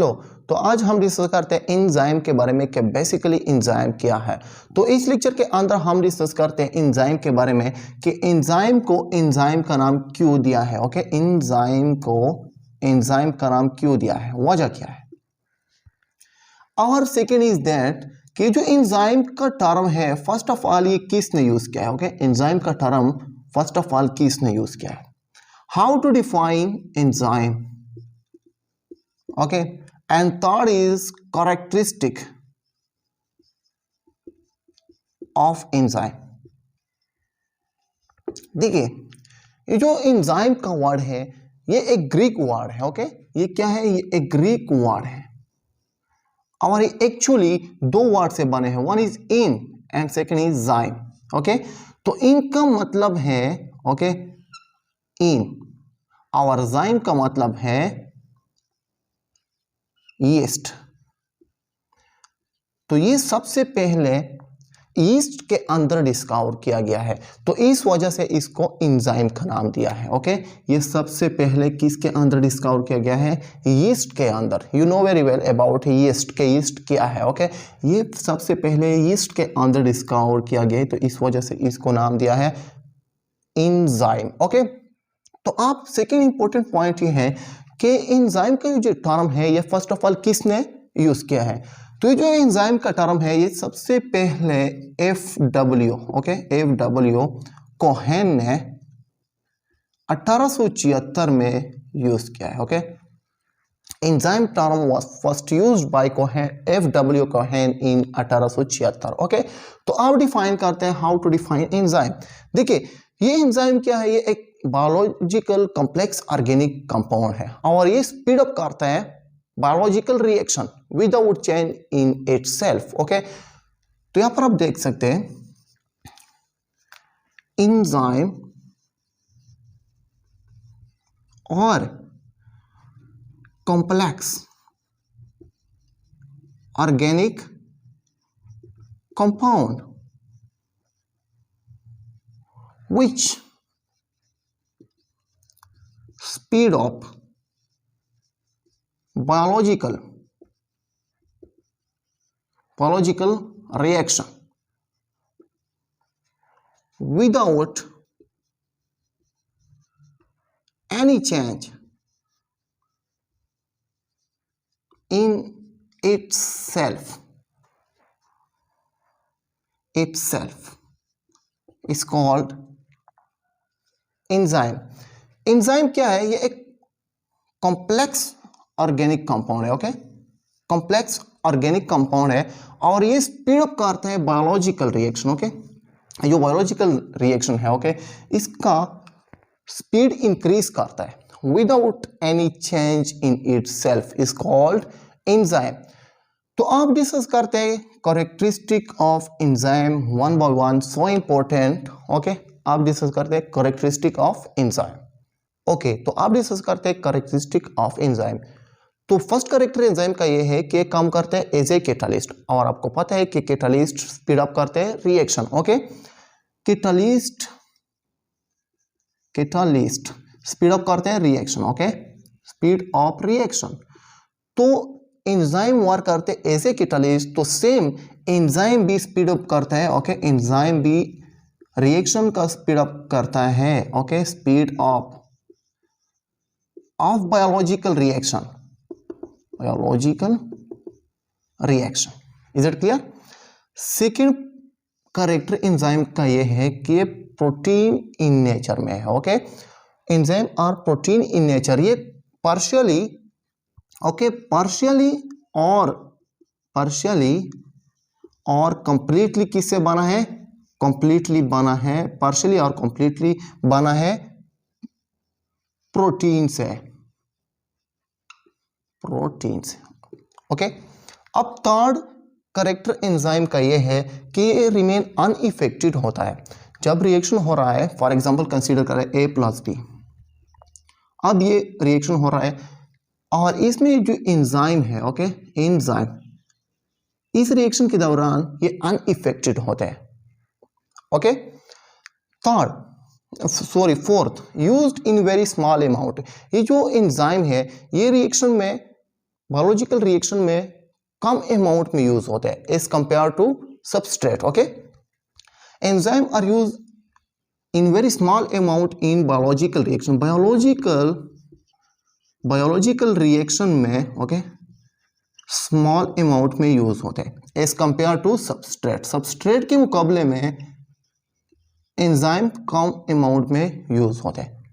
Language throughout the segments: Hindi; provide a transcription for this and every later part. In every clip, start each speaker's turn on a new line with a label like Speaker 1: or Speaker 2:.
Speaker 1: हेलो, तो आज हम डिस्कस करते हैं एंजाइम के बारे में कि बेसिकली एंजाइम क्या है। तो इस लेक्चर के अंदर हम डिस्कस करते हैं एंजाइम के बारे में कि एंजाइम को एंजाइम का नाम क्यों दिया है। ओके, एंजाइम को एंजाइम का नाम क्यों दिया है, वजह क्या है। और सेकेंड इज दैट कि जो एंजाइम का टर्म है फर्स्ट ऑफ ऑल ये किसने यूज किया है। ओके, एंजाइम का टर्म फर्स्ट ऑफ ऑल किसने यूज किया है। How to define enzyme. Okay, and third is characteristic of enzyme। देखिए, ये जो एंजाइम का वर्ड है ये एक ग्रीक वर्ड है। ओके, ये क्या है, ये एक ग्रीक वर्ड है और ये एक्चुअली दो वर्ड से बने हैं, one is in and second is जाइम। ओके, तो इन का मतलब है ओके इन और जाइम का मतलब है यीस्ट। तो ये सबसे पहले यीस्ट के अंदर डिस्कवर किया गया है, तो इस वजह से इसको एंजाइम का नाम दिया है। ओके, ये सबसे पहले किसके अंदर डिस्कवर किया गया है, यीस्ट के अंदर। You know very well about yeast के यीस्ट क्या है। ओके, ये सबसे पहले यीस्ट के अंदर डिस्कवर किया गया है, तो इस वजह से इसको नाम दिया है एंजाइम। ओके, तो आप सेकेंड इंपॉर्टेंट पॉइंट ये है कि एंजाइम का जो टर्म है ये फर्स्ट ऑफ ऑल किसने यूज किया है। तो ये जो एंजाइम का टर्म है ये सबसे पहले FW कोहेन ने 1876 में यूज किया है। Okay, enzyme term was first used by FW Cohen in 1876। Okay, तो अब डिफाइन करते हैं हाउ टू डिफाइन एंजाइम। देखिए, ये एंजाइम क्या है, ये एक बायोलॉजिकल कॉम्प्लेक्स ऑर्गेनिक कंपाउंड है और ये स्पीड अप करता है biological reaction without change in itself. Okay, तो यहां पर आप देख सकते हैं एंजाइम और complex organic compound which speed up biological reaction without any change in itself is called enzyme. Enzyme क्या है, ये एक कॉम्प्लेक्स ऑर्गेनिक कंपाउंड है। ओके, कॉम्प्लेक्स ऑर्गेनिक कंपाउंड है और ये स्पीड अप करता है बायोलॉजिकल रिएक्शन। ओके, जो बायोलॉजिकल रिएक्शन है ओके इसका स्पीड इंक्रीज करता है without any change in itself is called enzyme. तो आप डिस्कस करते हैं characteristic of enzyme one by one, so important. Okay, आप डिस्कस करते हैं कैरेक्टरिस्टिक ऑफ एंजाइम। ओके, तो आप डिस्कस करते हैं कैरेक्टरिस्टिक ऑफ एंजाइम। तो फर्स्ट कैरेक्टर एंजाइम का ये है कि काम करते हैं एज ए कैटालिस्ट और आपको पता है कि कैटालिस्ट स्पीड अप करते हैं reaction. Okay, catalyst speed up करते हैं reaction. Okay, speed of reaction. तो एंजाइम वर्क करते हैं एज ए कैटालिस्ट, तो सेम एंजाइम भी स्पीड अप करता है। ओके, एंजाइम भी रिएक्शन का स्पीड अप करता है। Okay, speed of biological reaction is it clear. Second character enzyme का ये है कि प्रोटीन इन नेचर में है। Okay, enzyme are protein in nature, ये पार्शियली और कंप्लीटली किससे बना है, कंप्लीटली बना है, पार्शियली और कंप्लीटली बना है प्रोटीन से। ओके, अब थर्ड कैरेक्टर एंजाइम का ये है कि ये रिमेन अनइफेक्टेड होता है जब रिएक्शन हो रहा है। फॉर एग्जांपल कंसीडर करें A+B, अब ये रिएक्शन हो रहा है और इसमें जो एंजाइम है ओके एंजाइम इस रिएक्शन के दौरान ये अनइफेक्टेड होते हैं। Okay, fourth used in very small amount. ये जो एंजाइम है ये रिएक्शन में बायोलॉजिकल रिएक्शन में कम अमाउंट में यूज होते हैं as compare to substrate. Okay, enzyme are use in very small amount in biological reaction. Biological reaction में ओके स्मॉल अमाउंट में यूज होते हैं as compare to substrate. Substrate के मुकाबले में एंजाइम कम अमाउंट में यूज होते हैं।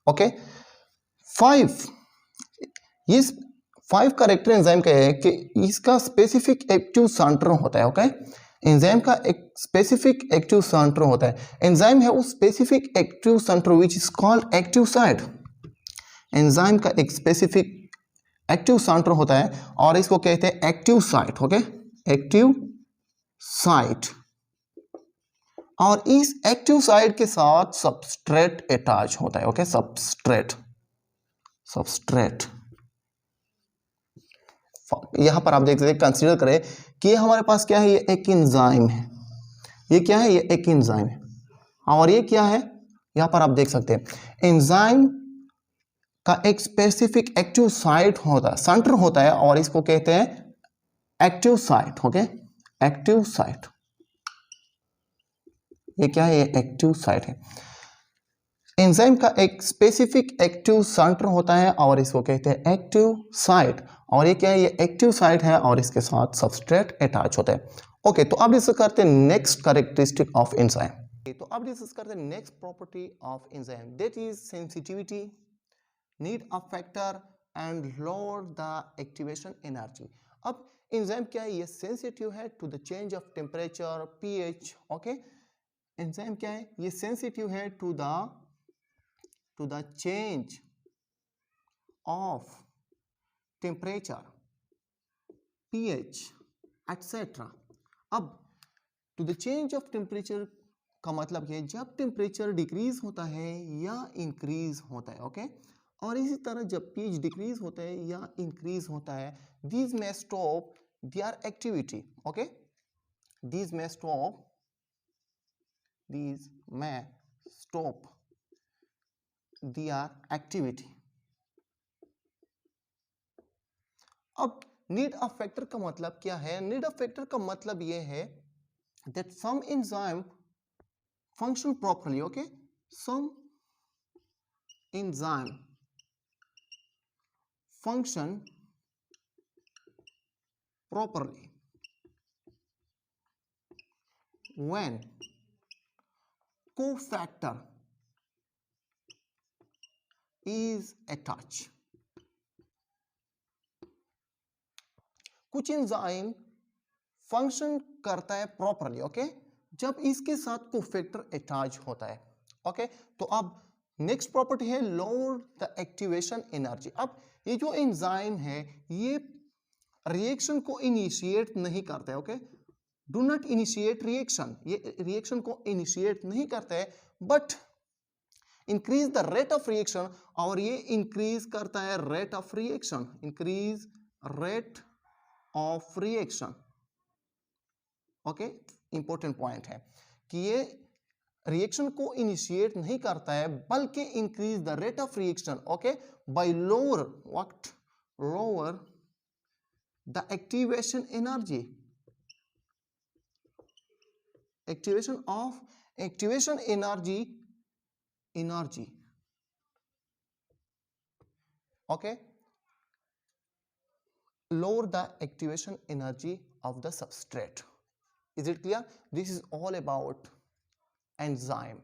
Speaker 1: ओके, 5 कैरेक्टर एंजाइम का है कि इसका स्पेसिफिक एक्टिव सेंटर होता है। ओके, एंजाइम का एक स्पेसिफिक एक्टिव सेंटर होता है। एंजाइम है उस specific active centre which is called active site. Enzyme का एक स्पेसिफिक एक्टिव सेंटर होता है और इसको कहते हैं active site. Okay, active site. और इस एक्टिव साइट के साथ सबस्ट्रेट अटैच होता है। ओके, सबस्ट्रेट यहां पर आप देख सकते हैं, कंसीडर करें कि हमारे पास क्या है, ये एक एंजाइम है। ये क्या है, ये एक एंजाइम है। और ये क्या है, यहां पर आप देख सकते हैं एंजाइम का एक स्पेसिफिक एक्टिव साइट होता है, सेंटर होता है और इसको कहते हैं active site. Okay, active site. ये क्या है, ये एक्टिव साइट है। एंजाइम का एक स्पेसिफिक एक्टिव सेंटर होता है और इसको कहते हैं एक्टिव साइट। और ये क्या है, ये एक्टिव साइट है और इसके साथ सबस्ट्रेट अटैच होता है। ओके, तो अब डिस्कस करते हैं नेक्स्ट कैरेक्टरिस्टिक ऑफ एंजाइम। तो अब डिस्कस करते हैं next property of enzyme, that is sensitivity, need of factor and lower the activation energy. अब एंजाइम क्या है, ये सेंसिटिव है to the change of temperature, pH. Okay, enzyme क्या है, ये सेंसिटिव है to the change of temperature, pH etc. अब to the change of temperature का मतलब है जब टेम्परेचर डिक्रीज होता है या इंक्रीज होता है। ओके, और इसी तरह जब pH डिक्रीज होता है या इंक्रीज होता है, these may stop their activity. Okay, these may stop their activity. अब नीड ऑफ फैक्टर का मतलब क्या है? नीड ऑफ फैक्टर का मतलब यह है that some enzyme function properly. Okay, some enzyme function properly when cofactor is attached. कुछ एंजाइम फंक्शन करता है प्रॉपरली ओके जब इसके साथ कोफैक्टर अटैच होता है। ओके, तो अब नेक्स्ट प्रॉपर्टी है लोअर द एक्टिवेशन एनर्जी। अब ये जो एंजाइम है ये रिएक्शन को इनिशिएट नहीं करता है। Okay, do not initiate reaction, ये रिएक्शन को इनिशिएट नहीं करता है but increase the rate of reaction, और ये इंक्रीज करता है rate of reaction, increase rate of reaction. Okay, important point है कि ये रिएक्शन को इनिशिएट नहीं करता है बल्कि increase the rate of reaction. Okay, by lower what, lower the activation energy, activation energy. Okay, lower the activation energy of the substrate. Is it clear? This is all about enzyme.